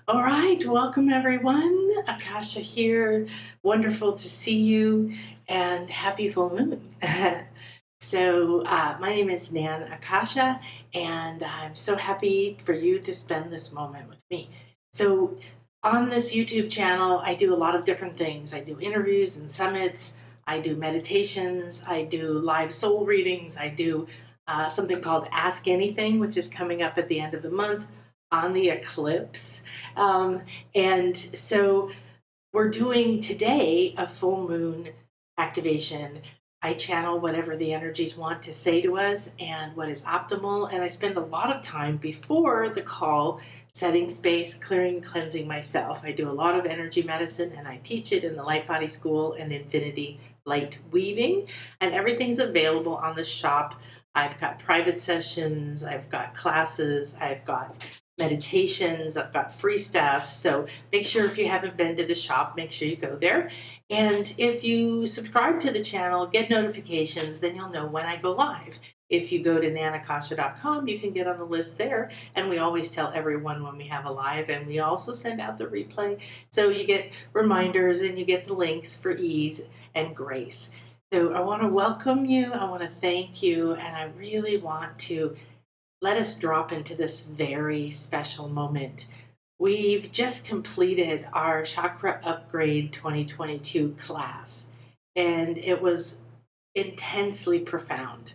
All right, welcome everyone. Akasha here. Wonderful to see you and happy full moon. My name is Nan Akasha, and I'm so happy for you to spend this moment with me. So, on this YouTube channel, I do a lot of different things. I do interviews and summits, I do meditations, I do live soul readings, I do something called Ask Anything, which is coming up at the end of the month on the eclipse. Um, and so we're doing today a full moon activation. I channel whatever the energies want to say to us and what is optimal. And I spend a lot of time before the call setting space, clearing, cleansing myself. I do a lot of energy medicine and I teach it in the Light Body School and Infinity Light Weaving. And everything's available on the shop. I've got private sessions, I've got classes, I've got meditations, I've got free stuff. So make sure if you haven't been to the shop, make sure you go there. And if you subscribe to the channel, get notifications, then you'll know when I go live. If you go to nanakasha.com, you can get on the list there. And we always tell everyone when we have a live, and we also send out the replay. So you get reminders and you get the links for ease and grace. So I want to welcome you. I want to thank you. And I really want to let us drop into this very special moment. We've just completed our Chakra Upgrade 2022 class, and it was intensely profound.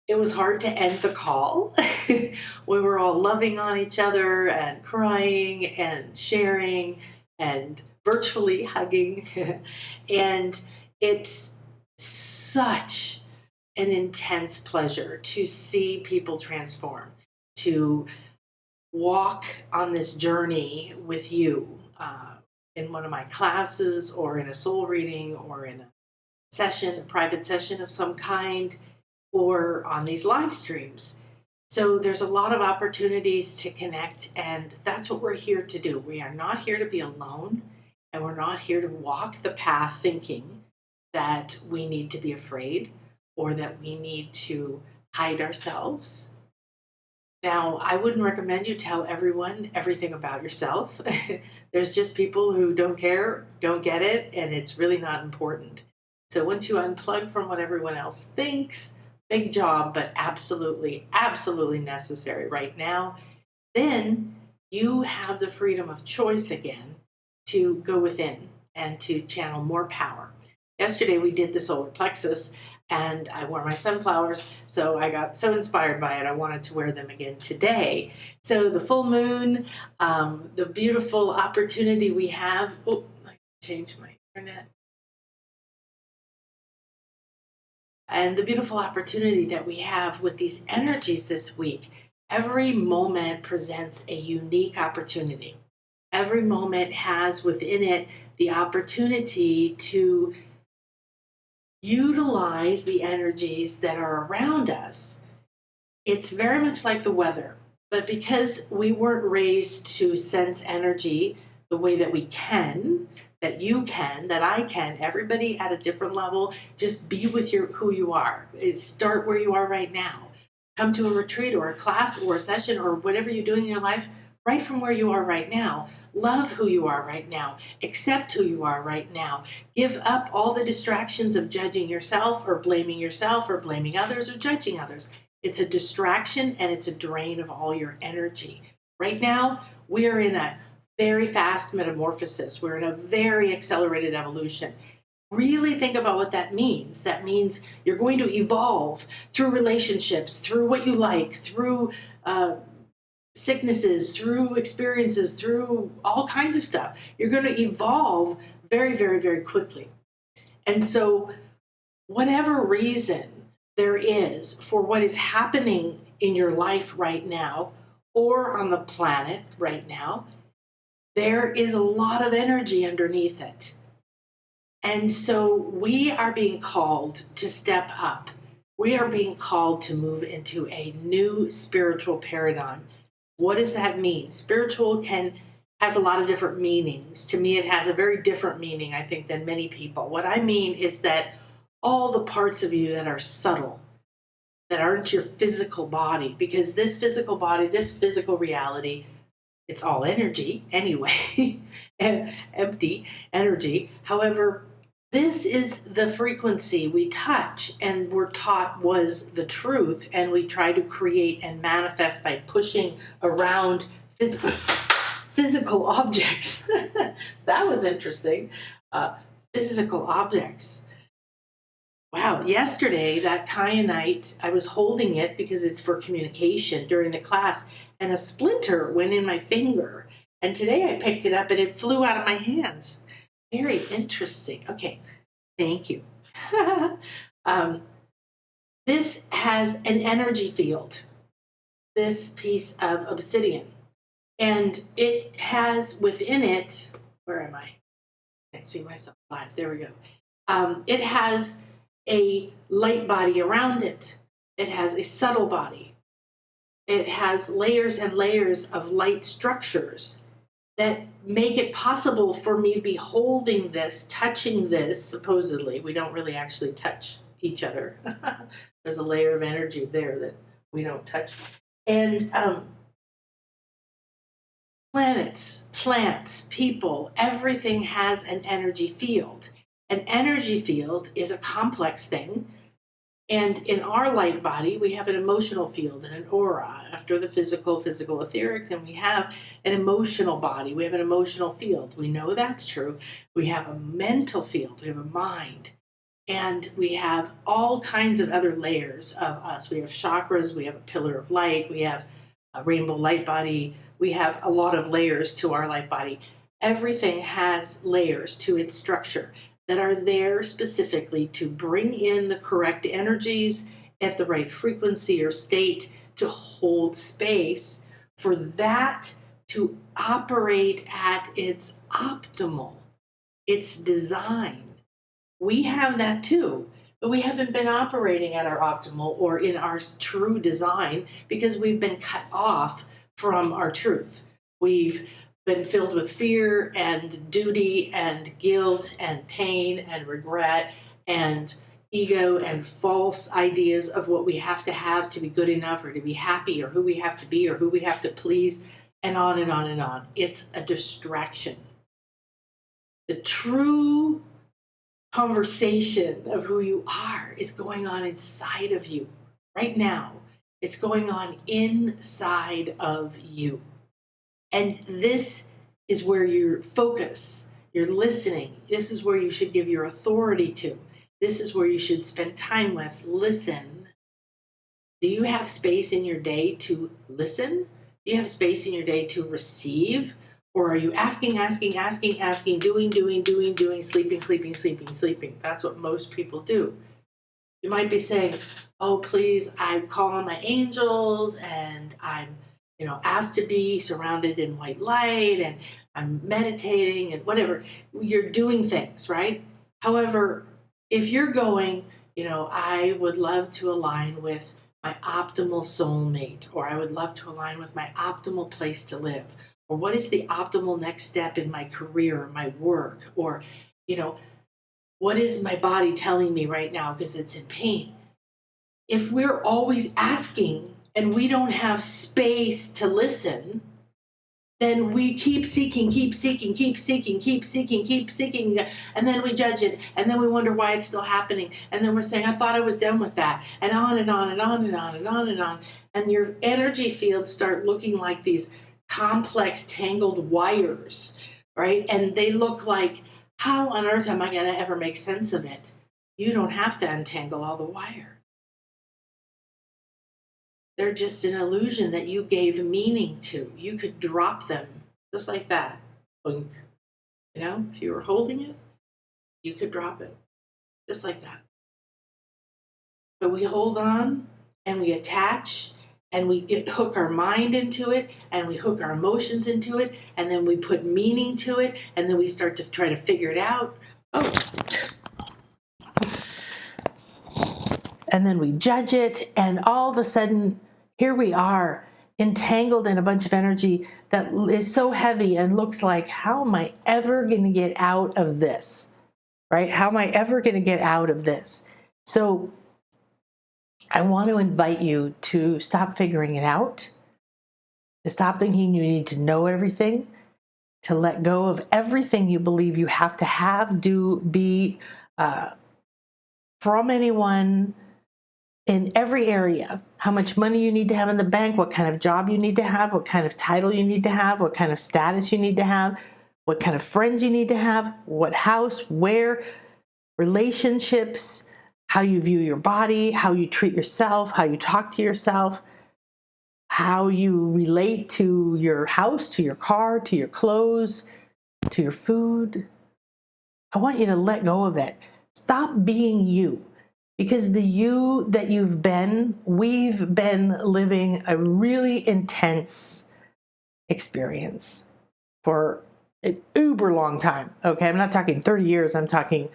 It was hard to end the call. We were all loving on each other and crying and sharing and virtually hugging. And it's such an intense pleasure to see people transform, to walk on this journey with you in one of my classes or in a soul reading or in a session, a private session of some kind, or on these live streams. So there's a lot of opportunities to connect, and that's what we're here to do. We are not here to be alone, and we're not here to walk the path thinking that we need to be afraid or that we need to hide ourselves. Now, I wouldn't recommend you tell everyone everything about yourself. There's just people who don't care, don't get it, and it's really not important. So once you unplug from what everyone else thinks, big job, but absolutely, absolutely necessary right now, then you have the freedom of choice again to go within and to channel more power. Yesterday we did the solar plexus, and I wore my sunflowers, so I got so inspired by it, I wanted to wear them again today. So the full moon, the beautiful opportunity we have. Oh, I changed my internet. And the beautiful opportunity that we have with these energies this week. Every moment presents a unique opportunity. Every moment has within it the opportunity to utilize the energies that are around us. It's very much like the weather, but because we weren't raised to sense energy the way that we can, that you can, that I can, everybody at a different level, just be with who you are. Start where you are right now. Come to a retreat or a class or a session or whatever you're doing in your life right from where you are right now. Love who you are right now. Accept who you are right now. Give up all the distractions of judging yourself or blaming others or judging others. It's a distraction and it's a drain of all your energy. Right now, we are in a very fast metamorphosis. We're in a very accelerated evolution. Really think about what that means. That means you're going to evolve through relationships, through what you like, through sicknesses, through experiences, through all kinds of stuff. You're going to evolve very, very, very quickly. And so, whatever reason there is for what is happening in your life right now or on the planet right now, there is a lot of energy underneath it. And so we are being called to step up. We are being called to move into a new spiritual paradigm. What does that mean? Spiritual has a lot of different meanings. To me, it has a very different meaning, I think, than many people. What I mean is that all the parts of you that are subtle, that aren't your physical body, because this physical body, this physical reality, it's all energy anyway, and empty energy. However, this is the frequency we touch and we're taught was the truth, and we try to create and manifest by pushing around physical objects. That was interesting. Physical objects. Wow, yesterday, that kyanite, I was holding it because it's for communication during the class, and a splinter went in my finger. And today I picked it up and it flew out of my hands. Very interesting. Okay, thank you. This has an energy field, this piece of obsidian. And it has within it, where am I? Can't see myself live. There we go. It has a light body around it. It has a subtle body. It has layers and layers of light structures that make it possible for me to be holding this, touching this, supposedly. We don't really actually touch each other. There's a layer of energy there that we don't touch. And planets, plants, people, everything has an energy field. An energy field is a complex thing. And in our light body, we have an emotional field and an aura. After the physical, etheric, then we have an emotional body. We have an emotional field. We know that's true. We have a mental field. We have a mind. And we have all kinds of other layers of us. We have chakras. We have a pillar of light. We have a rainbow light body. We have a lot of layers to our light body. Everything has layers to its structure that are there specifically to bring in the correct energies at the right frequency or state to hold space for that to operate at its optimal, its design. We have that too, but we haven't been operating at our optimal or in our true design because we've been cut off from our truth. We've been filled with fear and duty and guilt and pain and regret and ego and false ideas of what we have to be good enough or to be happy or who we have to be or who we have to please, and on and on and on. It's a distraction. The true conversation of who you are is going on inside of you right now. It's going on inside of you. And this is where your focus, your listening, this is where you should give your authority to. This is where you should spend time with. Listen. Do you have space in your day to listen? Do you have space in your day to receive? Or are you asking, doing, sleeping? That's what most people do. You might be saying, oh, please, I'm calling my angels and I'm asked to be surrounded in white light and I'm meditating and whatever. You're doing things, right? However, if you're going, I would love to align with my optimal soulmate, or I would love to align with my optimal place to live, or what is the optimal next step in my career, my work, or, what is my body telling me right now because it's in pain? If we're always asking and we don't have space to listen, then we keep seeking, and then we judge it, and then we wonder why it's still happening, and then we're saying, I thought I was done with that, and on and on and on and on and on and on, and your energy fields start looking like these complex, tangled wires, right? And they look like, how on earth am I going to ever make sense of it? You don't have to untangle all the wire. They're just an illusion that you gave meaning to. You could drop them just like that. Boink. If you were holding it, you could drop it just like that. But we hold on and we attach and we hook our mind into it and we hook our emotions into it and then we put meaning to it and then we start to try to figure it out. Oh. And then we judge it, and all of a sudden, here we are, entangled in a bunch of energy that is so heavy and looks like, how am I ever going to get out of this? Right? How am I ever going to get out of this? So I want to invite you to stop figuring it out, to stop thinking you need to know everything, to let go of everything you believe you have, do, be, from anyone in every area. How much money you need to have in the bank, what kind of job you need to have, what kind of title you need to have, what kind of status you need to have, what kind of friends you need to have, what house, where, relationships, how you view your body, how you treat yourself, how you talk to yourself, how you relate to your house, to your car, to your clothes, to your food. I want you to let go of it. Stop being you. Because the you that you've been, we've been living a really intense experience for an uber long time. Okay, I'm not talking 30 years, I'm talking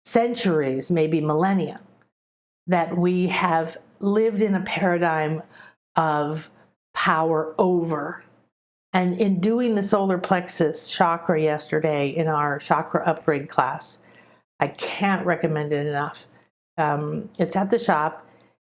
centuries, maybe millennia, that we have lived in a paradigm of power over. And in doing the solar plexus chakra yesterday in our chakra upgrade class, I can't recommend it enough. It's at the shop.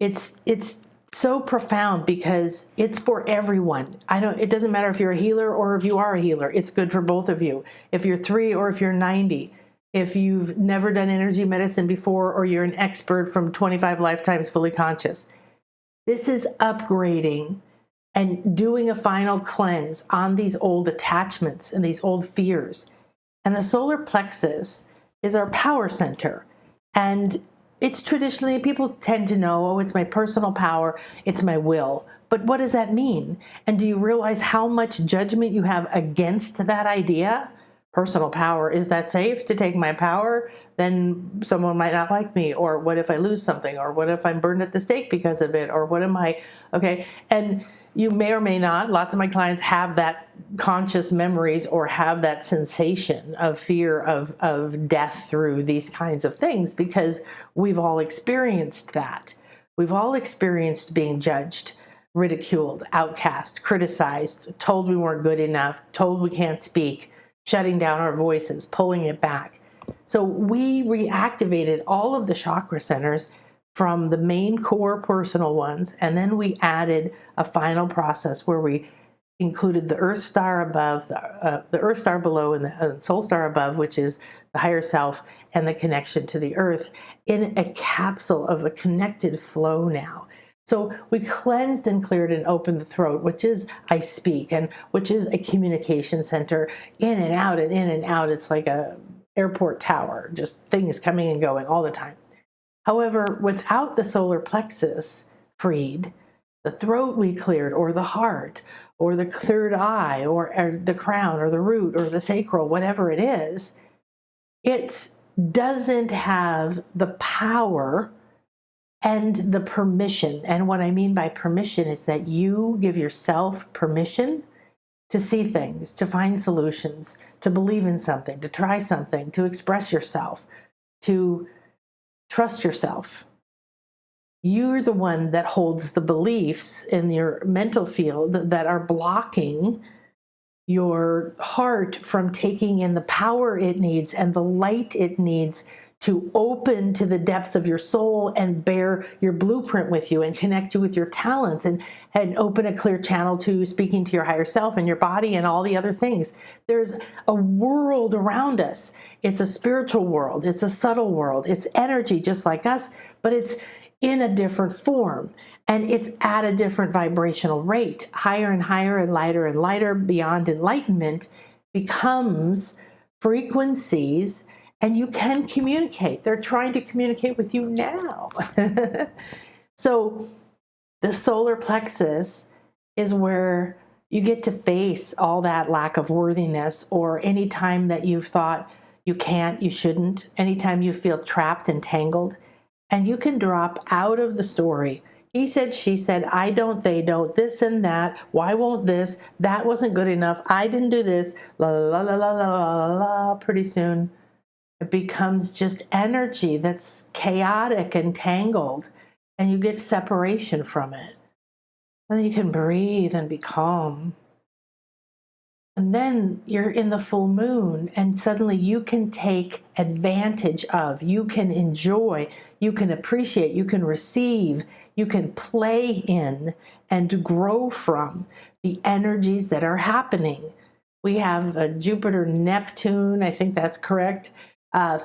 It's so profound because it's for everyone. It doesn't matter if you're a healer or if you are a healer. It's good for both of you. If you're 3 or if you're 90, if you've never done energy medicine before or you're an expert from 25 lifetimes fully conscious. This is upgrading and doing a final cleanse on these old attachments and these old fears. And the solar plexus is our power center. And it's traditionally, people tend to know, oh, it's my personal power, it's my will. But what does that mean? And do you realize how much judgment you have against that idea? Personal power, is that safe to take my power? Then someone might not like me. Or what if I lose something? Or what if I'm burned at the stake because of it? Or what am I, okay? And you may or may not, lots of my clients have that conscious memories or have that sensation of fear of death through these kinds of things because we've all experienced that. We've all experienced being judged, ridiculed, outcast, criticized, told we weren't good enough, told we can't speak, shutting down our voices, pulling it back. So we reactivated all of the chakra centers from the main core personal ones, and then we added a final process where we included the Earth star above, the Earth star below, and the Soul star above, which is the higher self and the connection to the Earth, in a capsule of a connected flow now. So we cleansed and cleared and opened the throat, which is I speak, and which is a communication center, in and out and in and out. It's like a airport tower, just things coming and going all the time. However, without the solar plexus freed, the throat we cleared, or the heart, or the third eye, or the crown, or the root, or the sacral, whatever it is, it doesn't have the power and the permission. And what I mean by permission is that you give yourself permission to see things, to find solutions, to believe in something, to try something, to express yourself, to trust yourself. You're the one that holds the beliefs in your mental field that are blocking your heart from taking in the power it needs and the light it needs to open to the depths of your soul and bear your blueprint with you and connect you with your talents and open a clear channel to speaking to your higher self and your body and all the other things. There's a world around us. It's a spiritual world. It's a subtle world. It's energy just like us, but it's in a different form and it's at a different vibrational rate. Higher and higher and lighter beyond enlightenment becomes frequencies. And you can communicate. They're trying to communicate with you now. So the solar plexus is where you get to face all that lack of worthiness, or any time that you've thought you can't, you shouldn't, anytime you feel trapped and tangled, and you can drop out of the story. He said, she said, I don't, they don't, this and that, why won't this, that wasn't good enough, I didn't do this, la la la la la la la. Pretty soon it becomes just energy that's chaotic and tangled, and you get separation from it. And then you can breathe and be calm. And then you're in the full moon, and suddenly you can take advantage of, you can enjoy, you can appreciate, you can receive, you can play in and grow from the energies that are happening. We have a Jupiter Neptune, I think that's correct,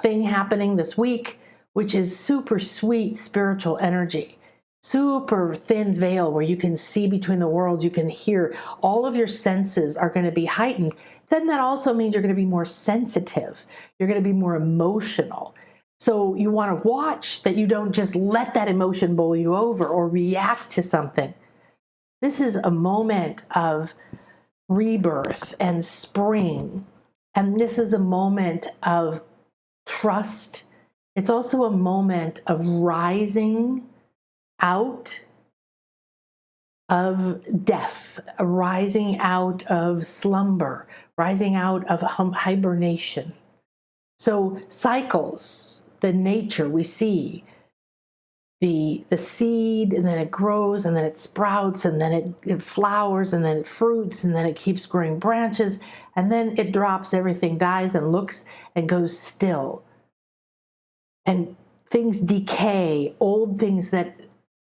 thing happening this week, which is super sweet spiritual energy. Super thin veil where you can see between the worlds, you can hear, all of your senses are going to be heightened. Then that also means you're going to be more sensitive. You're going to be more emotional. So you want to watch that you don't just let that emotion bowl you over or react to something. This is a moment of rebirth and spring. And this is a moment of trust. It's also a moment of rising out of death, rising out of slumber, rising out of hibernation. So cycles, the nature we see, the seed, and then it grows, and then it sprouts, and then it flowers, and then it fruits, and then it keeps growing branches, and then it drops, everything dies and looks and goes still. And things decay, old things that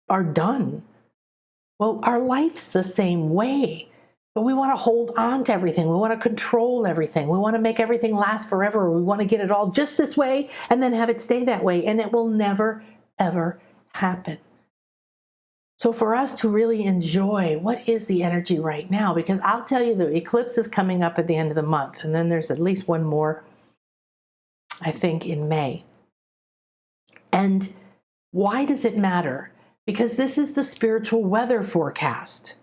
are done. Well, our life's the same way, but we want to hold on to everything. We want to control everything. We want to make everything last forever. We want to get it all just this way and then have it stay that way. And it will never, ever happen. So for us to really enjoy what is the energy right now, because I'll tell you the eclipse is coming up at the end of the month. And then there's at least one more, I think, in May. And why does it matter? Because this is the spiritual weather forecast.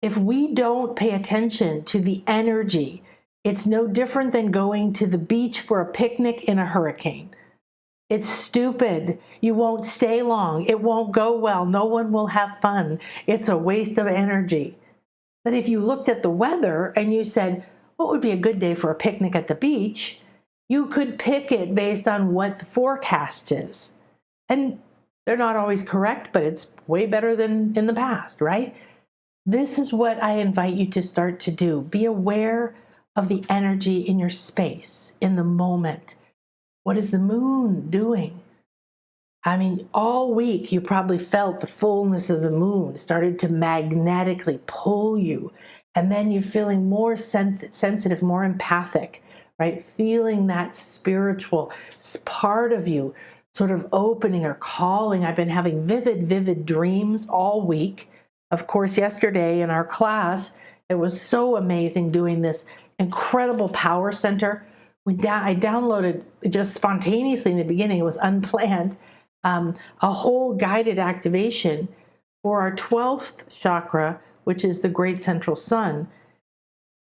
If we don't pay attention to the energy, it's no different than going to the beach for a picnic in a hurricane. It's stupid. You won't stay long. It won't go well. No one will have fun. It's a waste of energy. But if you looked at the weather and you said, what would be a good day for a picnic at the beach? You could pick it based on what the forecast is. And they're not always correct, but it's way better than in the past, right? This is what I invite you to start to do. Be aware of the energy in your space, in the moment. What is the moon doing? I mean, all week you probably felt the fullness of the moon started to magnetically pull you. And then you're feeling more sensitive, more empathic, right? Feeling that spiritual part of you sort of opening or calling. I've been having vivid dreams all week. Of course, yesterday in our class, it was so amazing doing this incredible power center. I downloaded just spontaneously in the beginning, it was unplanned, a whole guided activation for our 12th chakra, which is the great central sun.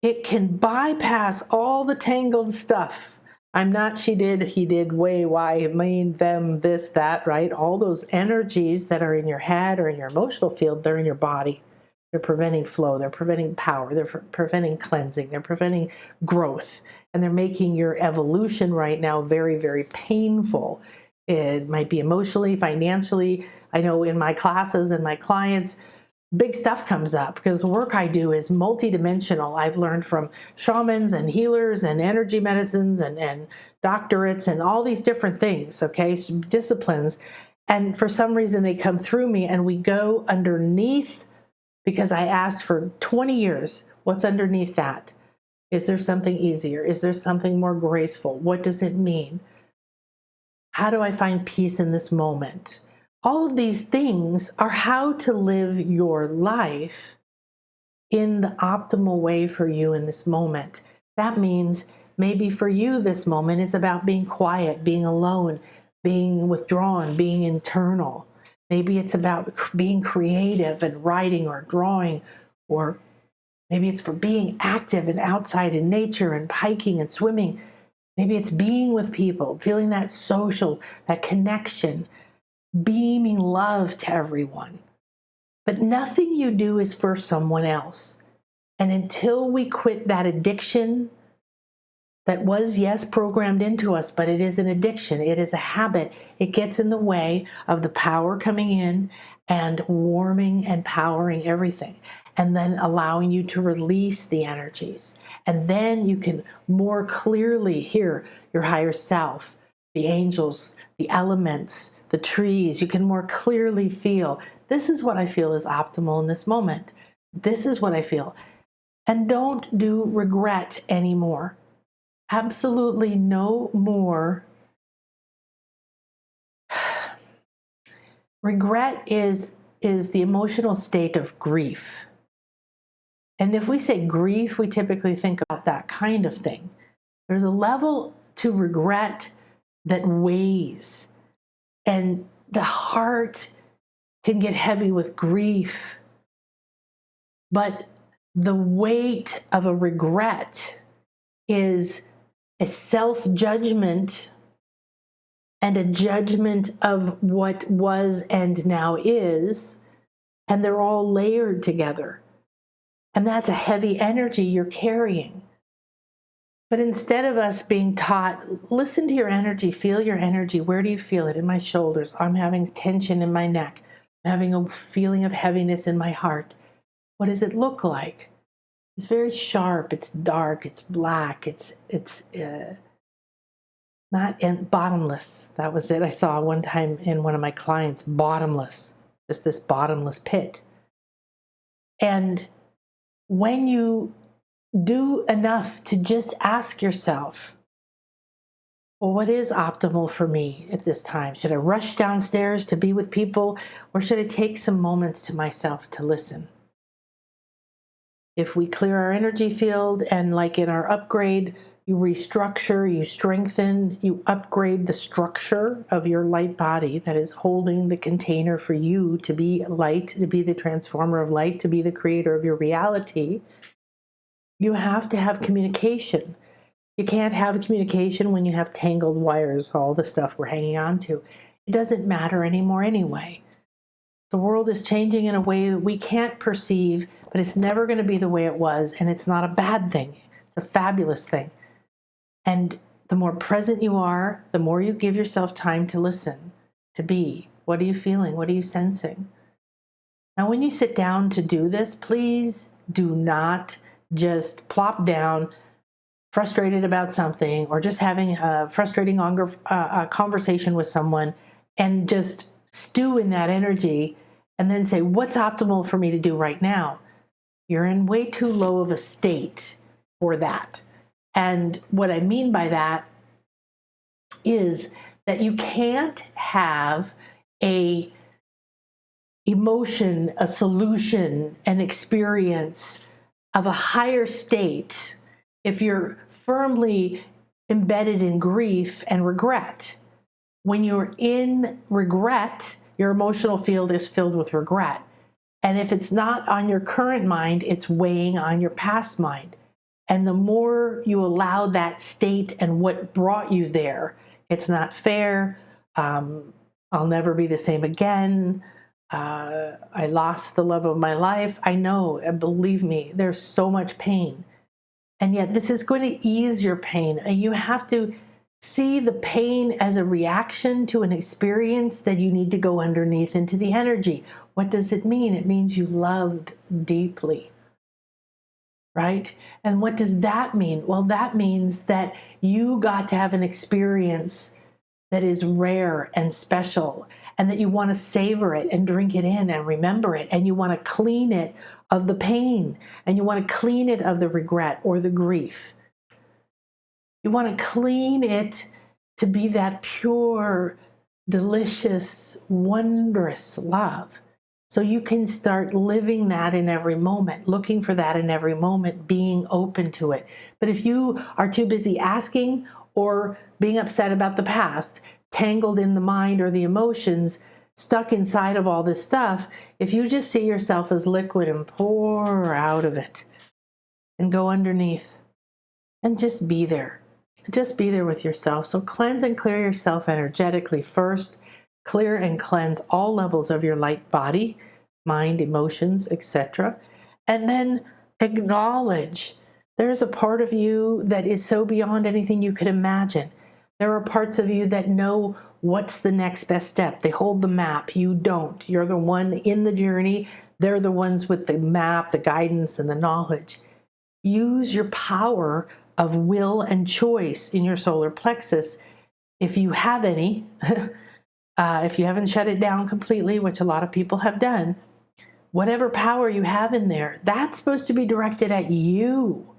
It can bypass all the tangled stuff. I'm not, she did, he did, way, why, me, them, this, that, right? All those energies that are in your head or in your emotional field, they're in your body. They're preventing flow, they're preventing power, they're preventing cleansing, they're preventing growth, and they're making your evolution right now very, very painful. It might be emotionally, financially. I know in my classes and my clients, big stuff comes up because the work I do is multidimensional. I've learned from shamans and healers and energy medicines and doctorates and all these different things, okay, disciplines. And for some reason they come through me and we go underneath, because I asked for 20 years, what's underneath that? Is there something easier? Is there something more graceful? What does it mean? How do I find peace in this moment? All of these things are how to live your life in the optimal way for you in this moment. That means maybe for you this moment is about being quiet, being alone, being withdrawn, being internal. Maybe it's about being creative and writing or drawing, or maybe it's for being active and outside in nature and hiking and swimming. Maybe it's being with people, feeling that social, that connection, beaming love to everyone. But nothing you do is for someone else. And until we quit that addiction that was, yes, programmed into us, but it is an addiction. It is a habit. It gets in the way of the power coming in and warming and powering everything, and then allowing you to release the energies. And then you can more clearly hear your higher self, the angels, the elements, the trees. You can more clearly feel, this is what I feel is optimal in this moment. This is what I feel. And don't do regret anymore. Absolutely no more. Regret is the emotional state of grief. And if we say grief, we typically think about that kind of thing. There's a level to regret that weighs, and the heart can get heavy with grief. But the weight of a regret is a self-judgment and a judgment of what was and now is, and they're all layered together. And that's a heavy energy you're carrying. But instead of us being taught, listen to your energy, feel your energy. Where do you feel it? In my shoulders. I'm having tension in my neck. I'm having a feeling of heaviness in my heart. What does it look like? It's very sharp. It's dark. It's black. It's not bottomless. That was it. I saw one time in one of my clients, bottomless, just this bottomless pit. And when you do enough to just ask yourself, well, what is optimal for me at this time? Should I rush downstairs to be with people, or should I take some moments to myself to listen? If we clear our energy field, and like in our upgrade, you restructure, you strengthen, you upgrade the structure of your light body that is holding the container for you to be light, to be the transformer of light, to be the creator of your reality, you have to have communication. You can't have communication when you have tangled wires, all the stuff we're hanging on to. It doesn't matter anymore anyway. The world is changing in a way that we can't perceive, but it's never going to be the way it was, and it's not a bad thing. It's a fabulous thing. And the more present you are, the more you give yourself time to listen, to be. What are you feeling? What are you sensing? Now, when you sit down to do this, please do not just plop down, frustrated about something, or just having a frustrating conversation with someone, and just stew in that energy and then say, what's optimal for me to do right now? You're in way too low of a state for that. And what I mean by that is that you can't have a emotion, a solution, an experience of a higher state if you're firmly embedded in grief and regret. When you're in regret, your emotional field is filled with regret. And if it's not on your current mind, it's weighing on your past mind. And the more you allow that state and what brought you there, it's not fair, I'll never be the same again, I lost the love of my life. I know, believe me, there's so much pain. And yet this is going to ease your pain. And you have to see the pain as a reaction to an experience that you need to go underneath into the energy. What does it mean? It means you loved deeply, right? And what does that mean? Well, that means that you got to have an experience that is rare and special, and that you want to savor it and drink it in and remember it, and you want to clean it of the pain, and you want to clean it of the regret or the grief. You want to clean it to be that pure, delicious, wondrous love. So you can start living that in every moment, looking for that in every moment, being open to it. But if you are too busy asking or being upset about the past, tangled in the mind or the emotions, stuck inside of all this stuff, if you just see yourself as liquid and pour out of it and go underneath and just be there. Just be there with yourself. So cleanse and clear yourself energetically first. Clear and cleanse all levels of your light body, mind, emotions, etc. And then acknowledge there's a part of you that is so beyond anything you could imagine. There are parts of you that know what's the next best step. They hold the map. You don't. You're the one in the journey. They're the ones with the map, the guidance, and the knowledge. Use your power of will and choice in your solar plexus, if you have any, if you haven't shut it down completely, which a lot of people have done, whatever power you have in there, that's supposed to be directed at you.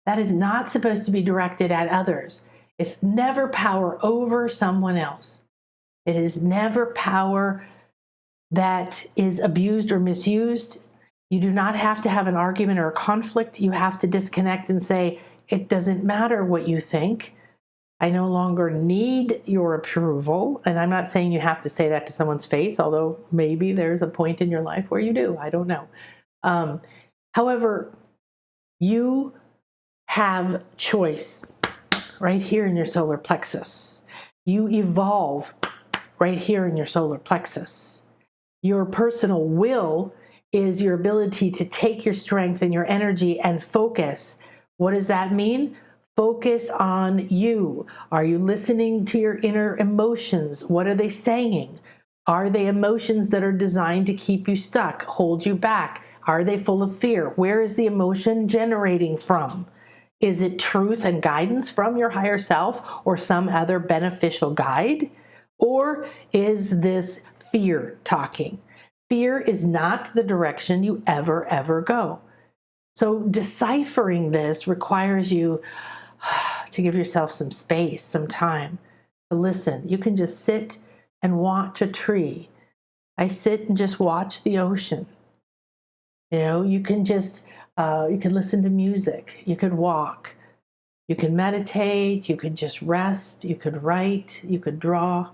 That is not supposed to be directed at others. It's never power over someone else. It is never power that is abused or misused. You do not have to have an argument or a conflict. You have to disconnect and say, it doesn't matter what you think. I no longer need your approval. And I'm not saying you have to say that to someone's face, although maybe there's a point in your life where you do. I don't know. However, you have choice right here in your solar plexus. You evolve right here in your solar plexus. Your personal will is your ability to take your strength and your energy and focus. What does that mean? Focus on you. Are you listening to your inner emotions? What are they saying? Are they emotions that are designed to keep you stuck, hold you back? Are they full of fear? Where is the emotion generating from? Is it truth and guidance from your higher self or some other beneficial guide? Or is this fear talking? Fear is not the direction you ever go. So deciphering this requires you to give yourself some space, some time to listen. You can just sit and watch a tree. I sit and just watch the ocean. You can just, you can listen to music. You could walk. You can meditate. You could just rest. You could write. You could draw.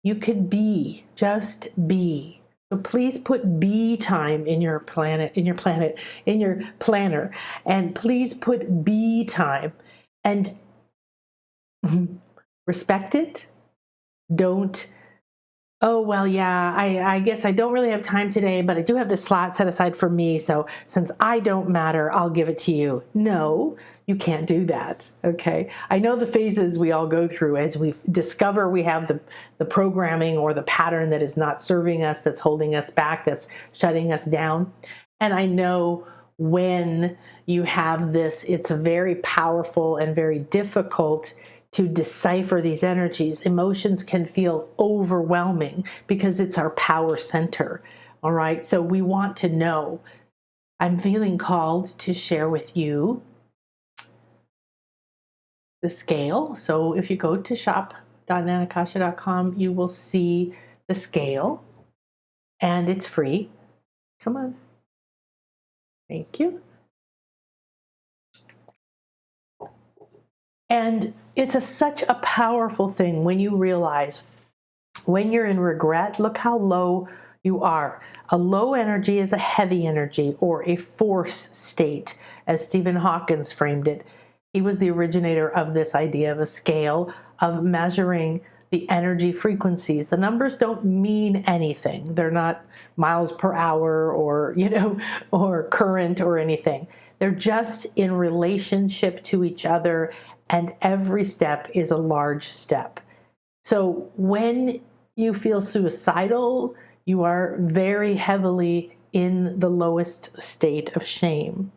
You could be, just be. So please put be time in your planner, and please put be time and respect it. Don't, oh, well, yeah, I guess I don't really have time today, but I do have this slot set aside for me. So since I don't matter, I'll give it to you. No, you can't do that. Okay. I know the phases we all go through as we discover we have the programming or the pattern that is not serving us, that's holding us back, that's shutting us down. And I know when you have this, it's very powerful and very difficult to decipher these energies. Emotions can feel overwhelming because it's our power center. All right. So we want to know. I'm feeling called to share with you the scale. So if you go to shop.nanakasha.com, you will see the scale and it's free. Come on. Thank you. And it's such a powerful thing when you realize when you're in regret, look how low you are. A low energy is a heavy energy or a force state, as Stephen Hawkins framed it. He was the originator of this idea of a scale of measuring the energy frequencies. The numbers don't mean anything. They're not miles per hour or, or current or anything. They're just in relationship to each other, and every step is a large step. So when you feel suicidal, you are very heavily in the lowest state of shame.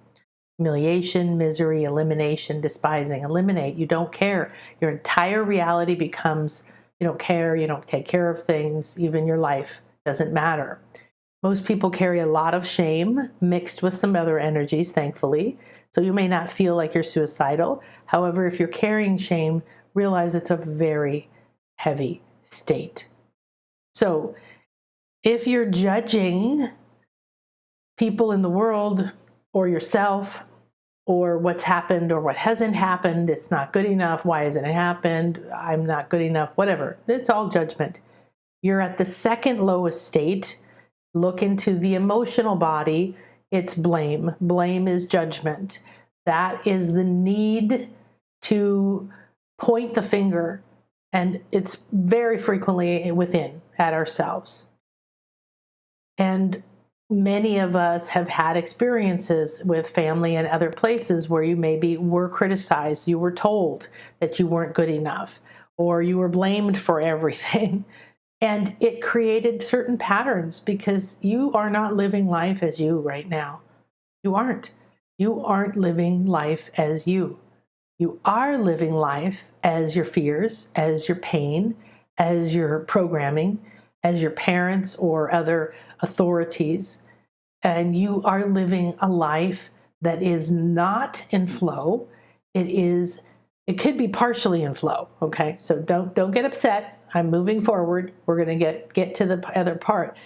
Humiliation, misery, elimination, despising, eliminate. You don't care. Your entire reality becomes, you don't care, you don't take care of things, even your life doesn't matter. Most people carry a lot of shame mixed with some other energies, thankfully. So you may not feel like you're suicidal. However, if you're carrying shame, realize it's a very heavy state. So if you're judging people in the world or yourself or what's happened or what hasn't happened, it's not good enough, why hasn't it happened, I'm not good enough, whatever. It's all judgment. You're at the second lowest state. Look into the emotional body. It's blame. Blame is judgment. That is the need to point the finger, and it's very frequently within at ourselves. And many of us have had experiences with family and other places where you maybe were criticized, you were told that you weren't good enough, or you were blamed for everything. And it created certain patterns because you are not living life as you right now. You aren't. You aren't living life as you. You are living life as your fears, as your pain, as your programming, as your parents or other authorities, and you are living a life that is not in flow. It could be partially in flow. Okay, so don't get upset. I'm moving forward. We're going to get to the other part.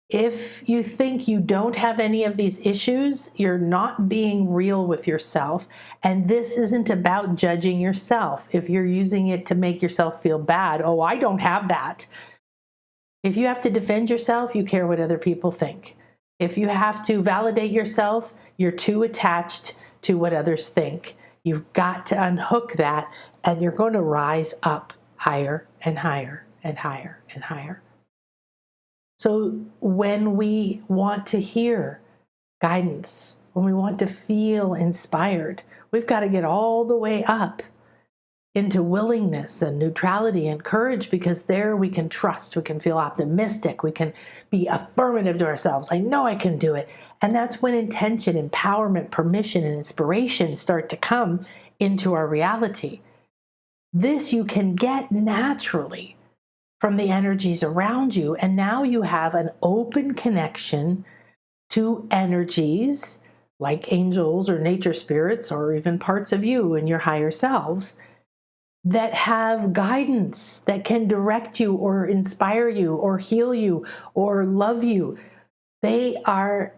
If you think you don't have any of these issues, you're not being real with yourself. And this isn't about judging yourself. If you're using it to make yourself feel bad, oh, I don't have that. If you have to defend yourself, you care what other people think. If you have to validate yourself, you're too attached to what others think. You've got to unhook that, and you're going to rise up higher and higher and higher and higher. So when we want to hear guidance, when we want to feel inspired, we've got to get all the way up into willingness and neutrality and courage, because there we can trust, we can feel optimistic, we can be affirmative to ourselves. I know I can do it. And that's when intention, empowerment, permission, and inspiration start to come into our reality. This you can get naturally from the energies around you. And now you have an open connection to energies like angels or nature spirits, or even parts of you and your higher selves that have guidance, that can direct you or inspire you or heal you or love you. They are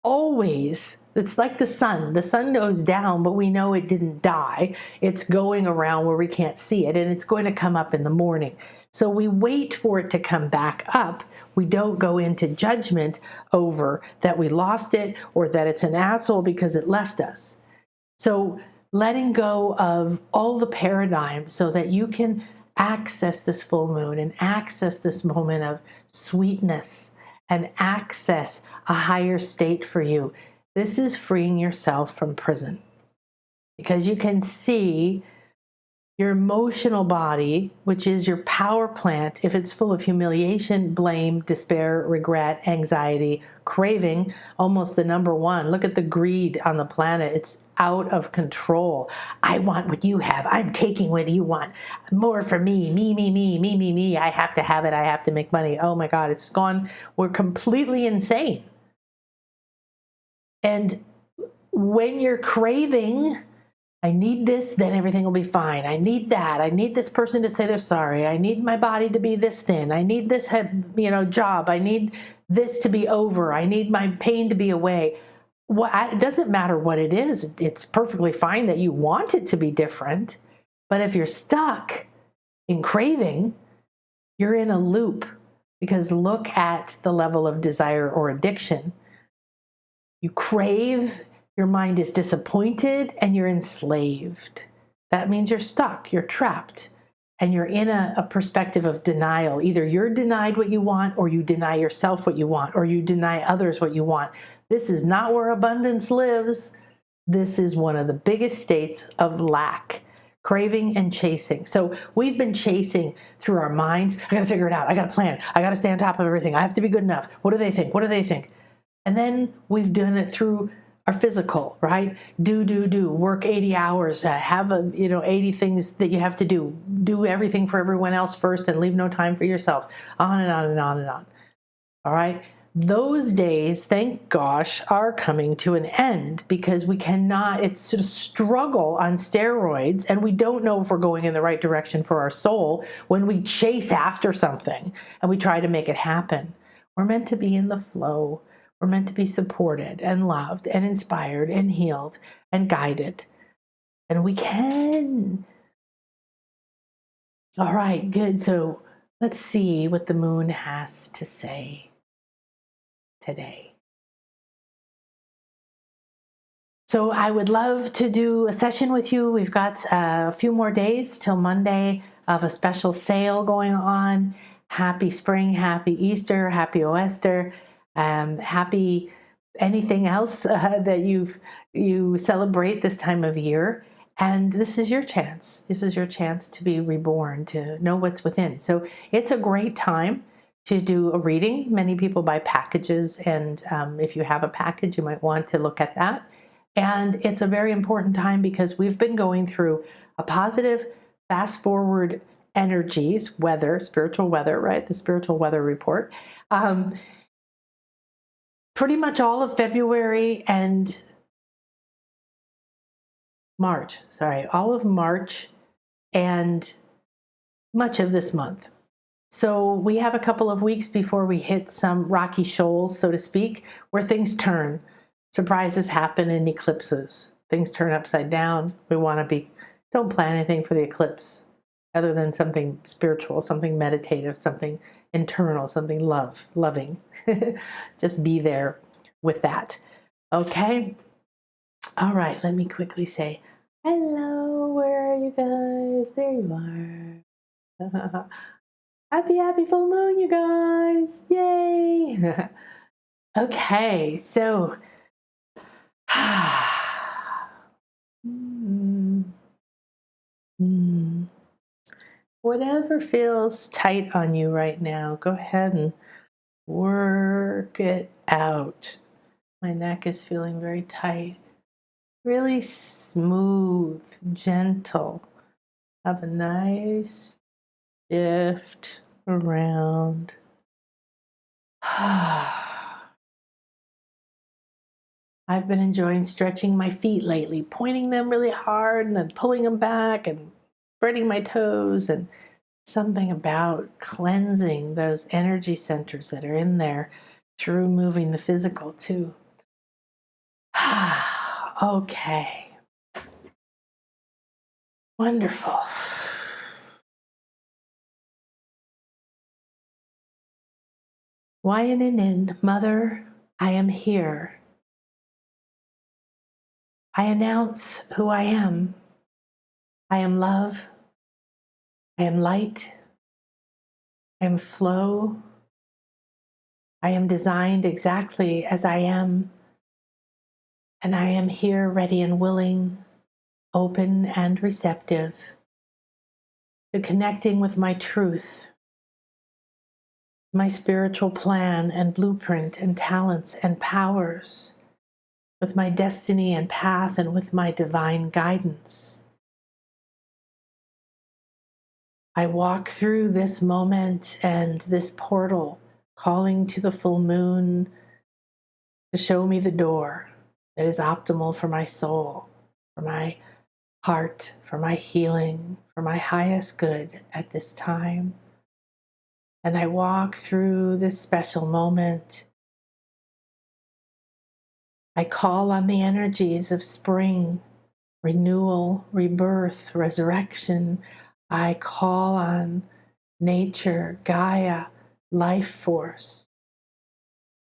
always, it's like the sun. The sun goes down, but we know it didn't die. It's going around where we can't see it, and it's going to come up in the morning. So we wait for it to come back up. We don't go into judgment over that we lost it or that it's an asshole because it left us. So letting go of all the paradigms so that you can access this full moon and access this moment of sweetness and access a higher state for you. This is freeing yourself from prison, because you can see your emotional body, which is your power plant, if it's full of humiliation, blame, despair, regret, anxiety, craving, almost the number one. Look at the greed on the planet. It's out of control. I want what you have. I'm taking what you want. More for me, me, me, me, me, me, me. I have to have it. I have to make money. Oh my God, it's gone. We're completely insane. And when you're craving, I need this, then everything will be fine. I need that. I need this person to say they're sorry. I need my body to be this thin. I need this job. I need this to be over. I need my pain to be away. It doesn't matter what it is. It's perfectly fine that you want it to be different. But if you're stuck in craving, you're in a loop, because look at the level of desire or addiction. You crave, your mind is disappointed, and you're enslaved. That means you're stuck, you're trapped, and you're in a perspective of denial. Either you're denied what you want, or you deny yourself what you want, or you deny others what you want. This is not where abundance lives. This is one of the biggest states of lack, craving and chasing. So we've been chasing through our minds. I got to figure it out. I got to plan. I got to stay on top of everything. I have to be good enough. What do they think? What do they think? And then we've done it through our physical, right? Do, work 80 hours, have 80 things that you have to do everything for everyone else first and leave no time for yourself, on and on and on and on. All right. Those days, thank gosh, are coming to an end, because we cannot, it's a struggle on steroids, and we don't know if we're going in the right direction for our soul when we chase after something and we try to make it happen. We're meant to be in the flow. We're meant to be supported and loved and inspired and healed and guided. And we can. All right, good. So let's see what the moon has to say today. So I would love to do a session with you. We've got a few more days till Monday of a special sale going on. Happy spring, happy Easter, happy Oester. Happy anything else that you celebrate this time of year. And this is your chance. This is your chance to be reborn, to know what's within. So it's a great time to do a reading. Many people buy packages, and if you have a package, you might want to look at that. And it's a very important time, because we've been going through a positive, fast forward energies, weather, spiritual weather, right? The spiritual weather report. Pretty much all of February and March, all of March and much of this month. So we have a couple of weeks before we hit some rocky shoals, so to speak, where things turn. Surprises happen in eclipses. Things turn upside down. Don't plan anything for the eclipse other than something spiritual, something meditative, something internal, something loving. Just be there with that. Okay? All right, let me quickly say, hello, where are you guys? There you are. Happy full moon, you guys. Yay. Okay, so whatever feels tight on you right now, go ahead and work it out. My neck is feeling very tight. Really smooth, gentle. Have a nice shift around. I've been enjoying stretching my feet lately, pointing them really hard and then pulling them back and spreading my toes, and something about cleansing those energy centers that are in there through moving the physical too. Okay. Wonderful. Wayaninin, Mother, I am here. I announce who I am. I am love. I am light. I am flow. I am designed exactly as I am. And I am here ready and willing, open and receptive to connecting with my truth, my spiritual plan and blueprint and talents and powers, with my destiny and path, and with my divine guidance. I walk through this moment and this portal, calling to the full moon to show me the door that is optimal for my soul, for my heart, for my healing, for my highest good at this time. And I walk through this special moment. I call on the energies of spring, renewal, rebirth, resurrection. I call on nature, Gaia, life force.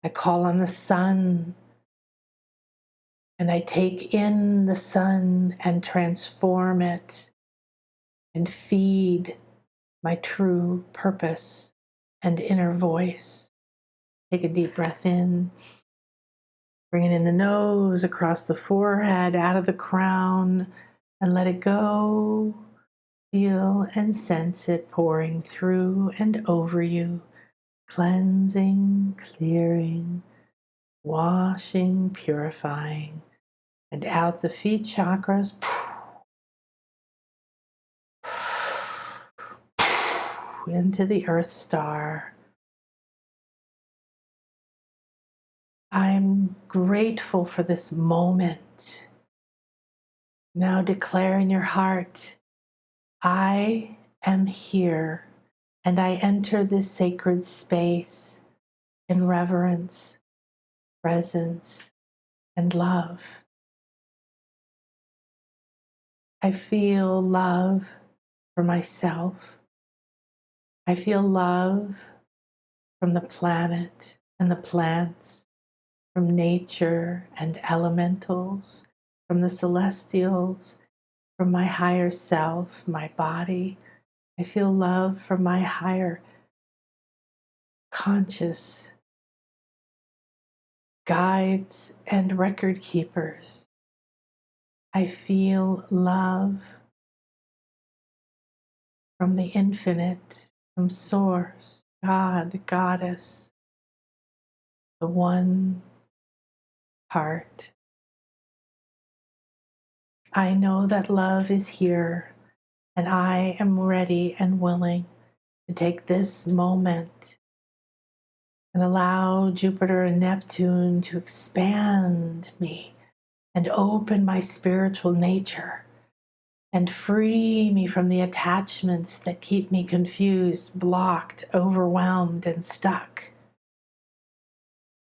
I call on the sun, and I take in the sun and transform it and feed my true purpose and inner voice. Take a deep breath in. Bring it in the nose, across the forehead, out of the crown, and let it go. Feel and sense it pouring through and over you, cleansing, clearing, washing, purifying, and out the feet chakras, into the earth star. I'm grateful for this moment. Now declare in your heart, I am here, and I enter this sacred space in reverence, presence, and love. I feel love for myself. I feel love from the planet and the plants, from nature and elementals, from the celestials, from my higher self, my body. I feel love from my higher conscious guides and record keepers. I feel love from the infinite, from Source, God, Goddess, the one heart. I know that love is here, And I am ready and willing to take this moment and allow Jupiter and Neptune to expand me and open my spiritual nature and free me from the attachments that keep me confused, blocked, overwhelmed, and stuck.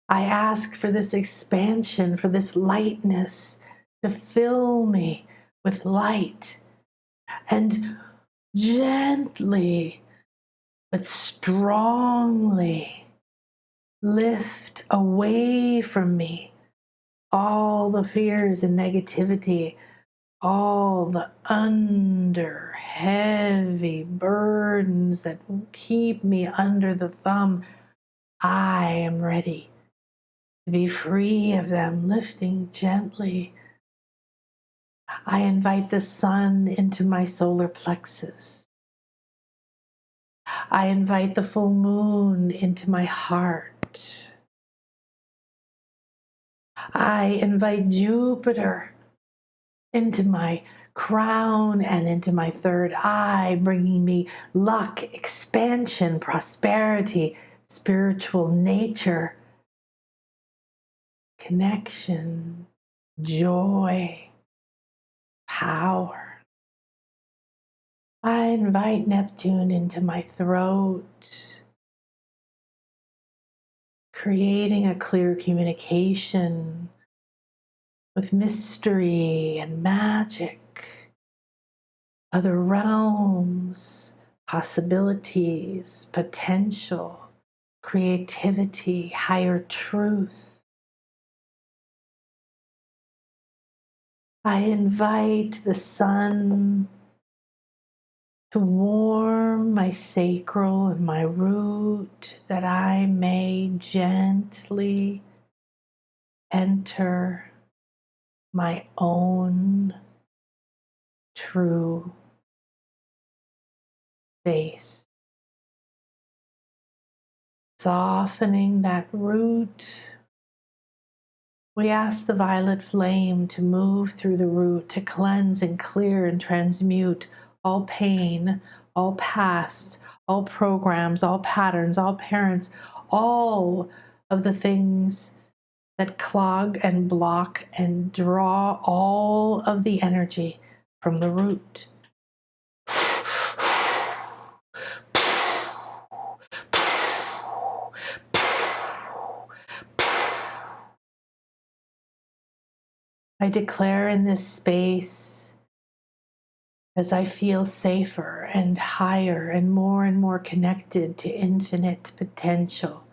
I ask for this expansion, for this lightness to fill me with light and gently but strongly lift away from me all the fears and negativity, all the heavy burdens that keep me under the thumb. I am ready to be free of them, lifting gently. I invite the sun into my solar plexus. I invite the full moon into my heart. I invite Jupiter into my crown and into my third eye, bringing me luck, expansion, prosperity, spiritual nature, connection, joy, power. I invite Neptune into my throat, creating a clear communication with mystery and magic, other realms, possibilities, potential, creativity, higher truth. I invite the sun to warm my sacral and my root, that I may gently enter my own true face. Softening that root, we ask the violet flame to move through the root, to cleanse and clear and transmute all pain, all past, all programs, all patterns, all parents, all of the things that clog and block and draw all of the energy from the root. I declare in this space, as I feel safer and higher and more connected to infinite potential,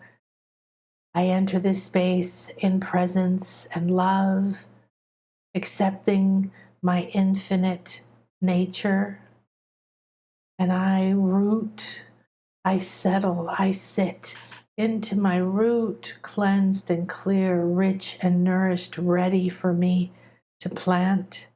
I enter this space in presence and love, accepting my infinite nature, and I root, I settle, I sit into my root, cleansed and clear, rich and nourished, ready for me to plant,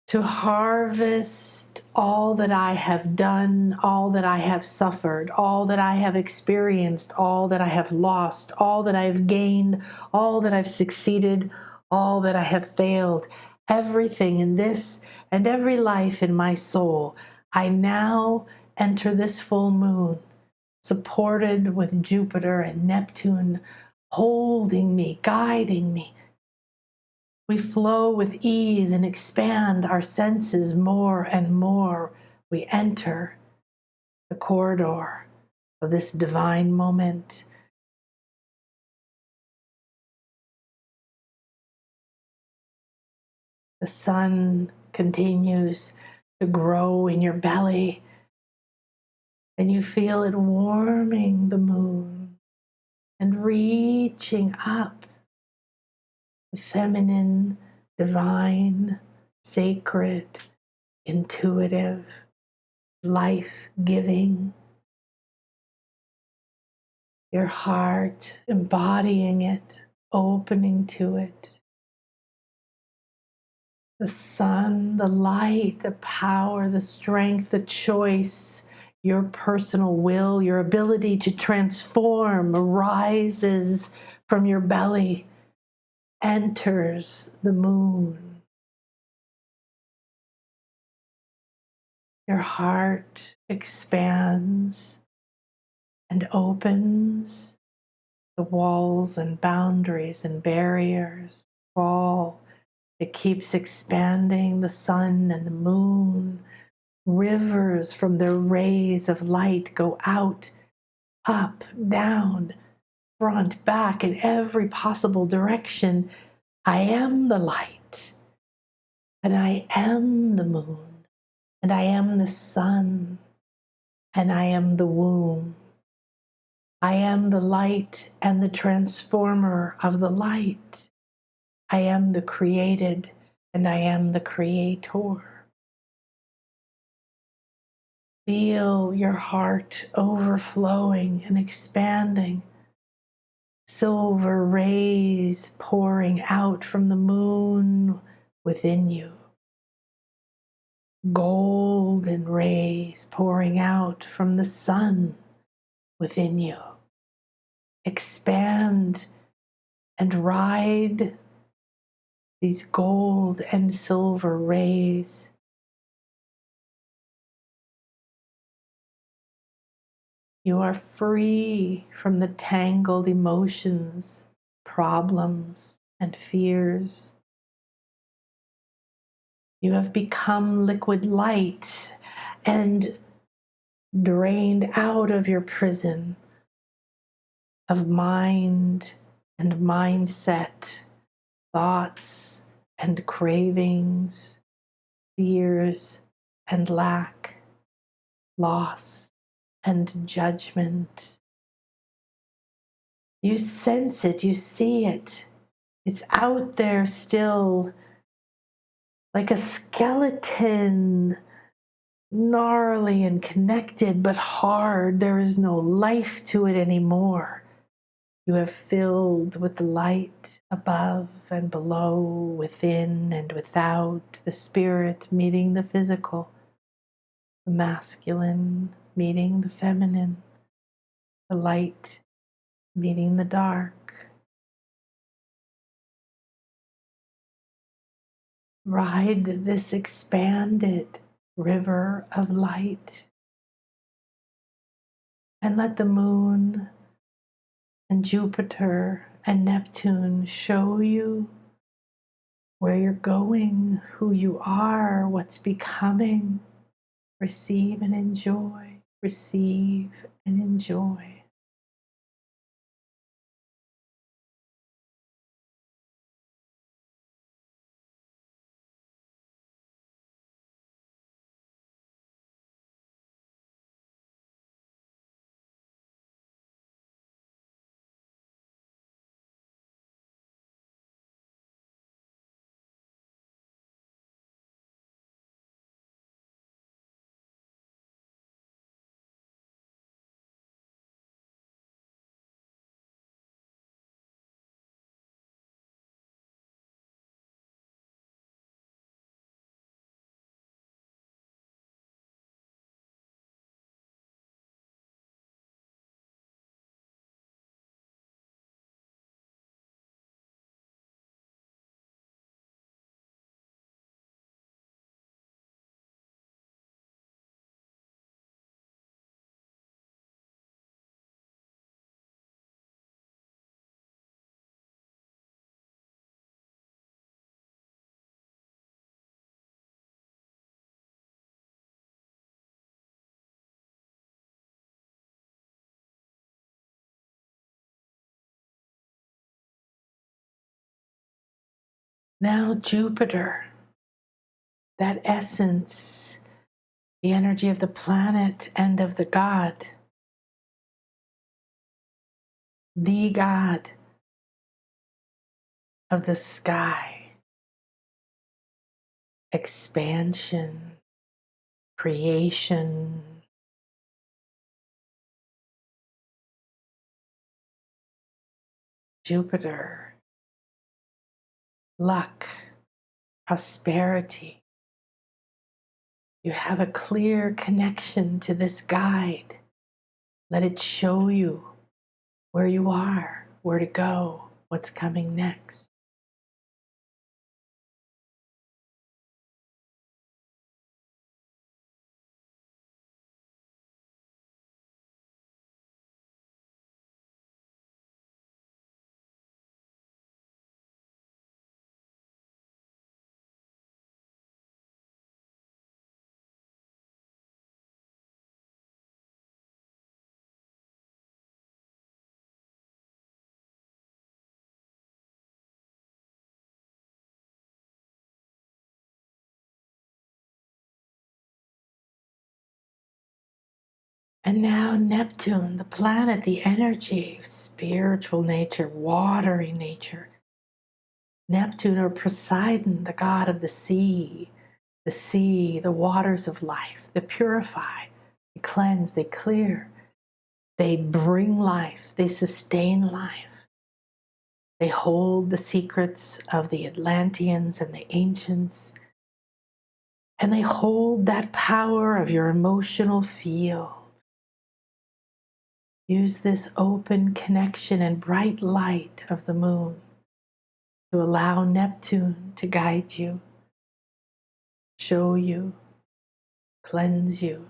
to harvest all that I have done, all that I have suffered, all that I have experienced, all that I have lost, all that I have gained, all that I've succeeded, all that I have failed, everything in this and every life in my soul. I now enter this full moon, supported with Jupiter and Neptune, holding me, guiding me. We flow with ease and expand our senses more and more. We enter the corridor of this divine moment. The sun continues to grow in your belly, and you feel it warming the moon and reaching up. The feminine, divine, sacred, intuitive, life-giving. Your heart embodying it, opening to it. The sun, the light, the power, the strength, the choice, your personal will, your ability to transform arises from your belly, enters the moon. Your heart expands and opens. The walls and boundaries and barriers fall. It keeps expanding. The sun and the moon, rivers from their rays of light go out, up, down, front, back, in every possible direction. I am the light, and I am the moon, and I am the sun, and I am the womb. I am the light and the transformer of the light. I am the created, and I am the creator. Feel your heart overflowing and expanding. Silver rays pouring out from the moon within you. Golden rays pouring out from the sun within you. Expand and ride these gold and silver rays. You are free from the tangled emotions, problems, and fears. You have become liquid light and drained out of your prison of mind and mindset, thoughts and cravings, fears and lack, loss and judgment. You sense it, you see it. It's out there still, like a skeleton, gnarly and connected, but hard. There is no life to it anymore. You have filled with the light above and below, within and without, the spirit meeting the physical, the masculine meeting the feminine, the light meeting the dark. Ride this expanded river of light and let the moon and Jupiter and Neptune show you where you're going, who you are, what's becoming. Receive and enjoy. Receive and enjoy. Now Jupiter, that essence, the energy of the planet and of the God of the sky, expansion, creation, Jupiter, luck, prosperity. You have a clear connection to this guide. Let it show you where you are, where to go, what's coming next. And now Neptune, the planet, the energy, spiritual nature, watery nature. Neptune or Poseidon, the god of the sea, the waters of life, they purify, they cleanse, they clear, they bring life, they sustain life. They hold the secrets of the Atlanteans and the ancients, and they hold that power of your emotional field. Use this open connection and bright light of the moon to allow Neptune to guide you, show you, cleanse you.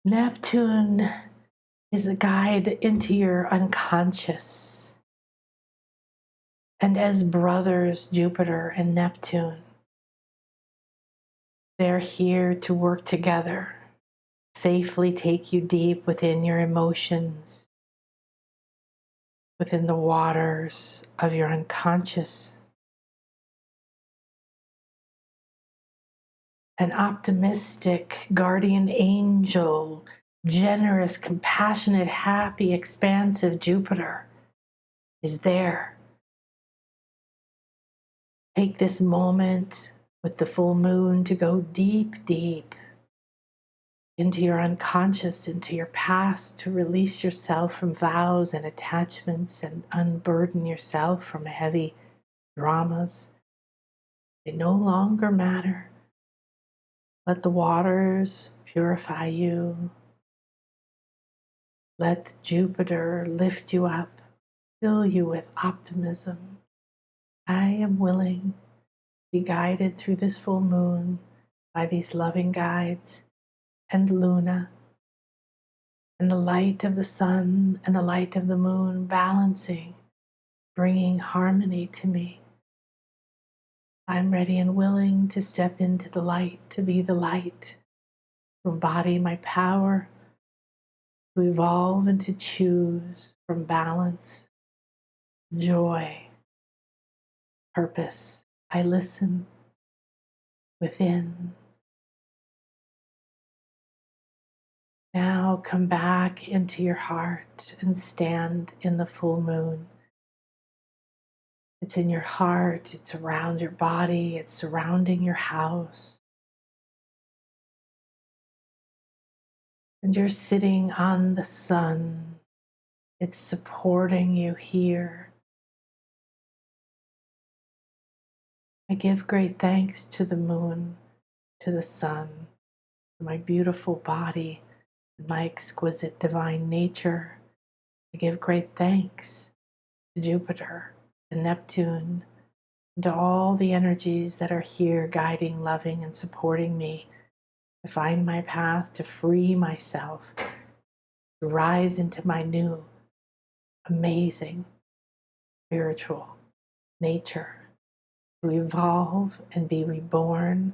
Neptune is a guide into your unconscious. And as brothers, Jupiter and Neptune, they're here to work together, safely take you deep within your emotions, within the waters of your unconscious. An optimistic guardian angel, generous, compassionate, happy, expansive Jupiter is there. Take this moment with the full moon to go deep, deep into your unconscious, into your past, to release yourself from vows and attachments and unburden yourself from heavy dramas. They no longer matter. Let the waters purify you. Let Jupiter lift you up, fill you with optimism. I am willing to be guided through this full moon by these loving guides and Luna and the light of the sun and the light of the moon balancing, bringing harmony to me. I'm ready and willing to step into the light, to be the light, to embody my power, to evolve and to choose from balance, joy, purpose. I listen within. Now come back into your heart and stand in the full moon. It's in your heart, it's around your body, it's surrounding your house. And you're sitting on the sun. It's supporting you here. I give great thanks to the moon, to the sun, to my beautiful body, and my exquisite divine nature. I give great thanks to Jupiter, to Neptune, and to all the energies that are here guiding, loving, and supporting me to find my path, to free myself, to rise into my new, amazing, spiritual nature, to evolve and be reborn.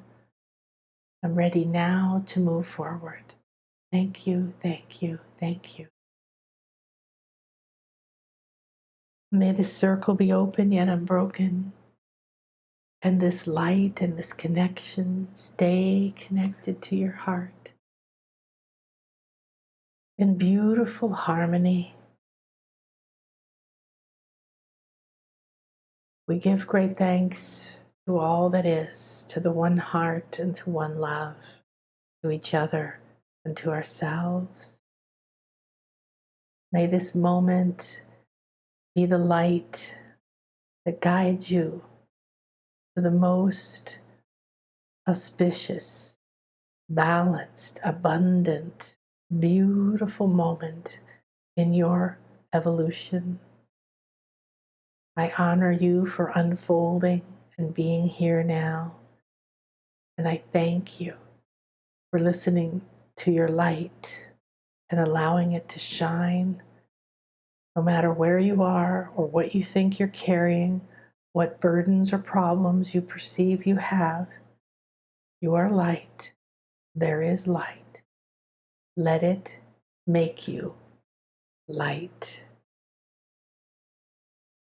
I'm ready now to move forward. Thank you, thank you, thank you. May this circle be open yet unbroken, and this light and this connection stay connected to your heart. in beautiful harmony. We give great thanks to all that is, to the one heart and to one love, to each other and to ourselves. May this moment be the light that guides you to the most auspicious, balanced, abundant, beautiful moment in your evolution. I honor you for unfolding and being here now. And I thank you for listening to your light and allowing it to shine no matter where you are or what you think you're carrying, what burdens or problems you perceive you have. You are light. There is light. Let it make you light.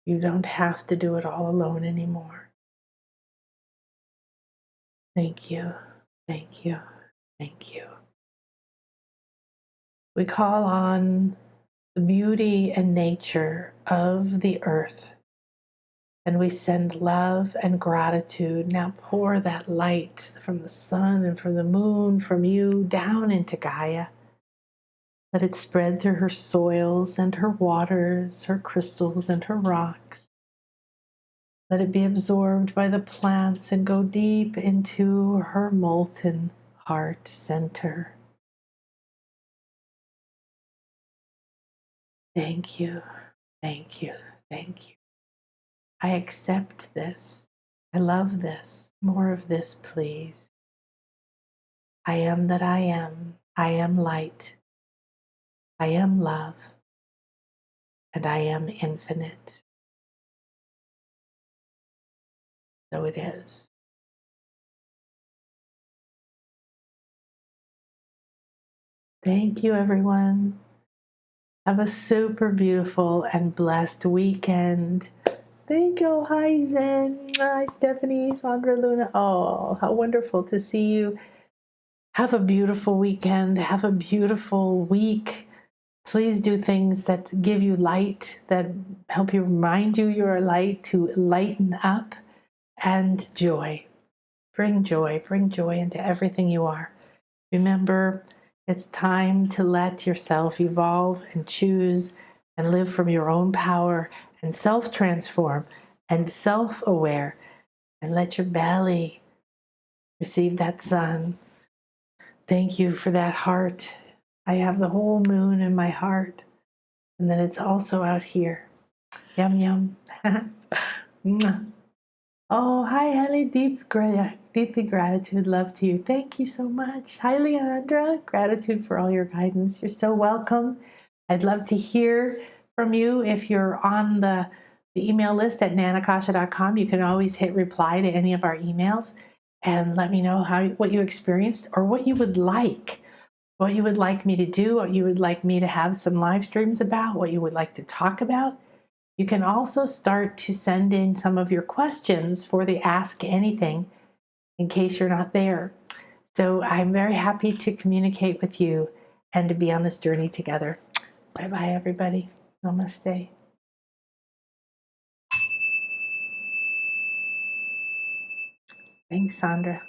You don't have to do it all alone anymore. Thank you, thank you, thank you. We call on the beauty and nature of the earth, and we send love and gratitude. Now pour that light from the sun and from the moon, from you, down into Gaia. Let it spread through her soils and her waters, her crystals and her rocks. Let it be absorbed by the plants and go deep into her molten heart center. Thank you, thank you, thank you. I accept this. I love this. More of this, please. I am that I am. I am light. I am love. And I am infinite. So it is. Thank you, everyone. Have a super beautiful and blessed weekend. Thank you. Hi, Zen. Hi, Stephanie, Sandra, Luna. Oh, how wonderful to see you. Have a beautiful weekend. Have a beautiful week. Please do things that give you light, that help you remind you you're a light, to lighten up, and joy. Bring joy into everything you are. Remember, it's time to let yourself evolve and choose and live from your own power and self-transform and self-aware, and let your belly receive that sun. Thank you for that heart. I have the whole moon in my heart, and then it's also out here. Yum, yum. Oh, hi, Helly. Deeply gratitude. Love to you. Thank you so much. Hi, Leandra. Gratitude for all your guidance. You're so welcome. I'd love to hear from you. If you're on the email list at nanakasha.com, you can always hit reply to any of our emails and let me know what you experienced or what you would like. What you would like me to do, what you would like me to have some live streams about, what you would like to talk about. You can also start to send in some of your questions for the Ask Anything in case you're not there. So I'm very happy to communicate with you and to be on this journey together. Bye-bye, everybody. Namaste. Thanks, Sandra.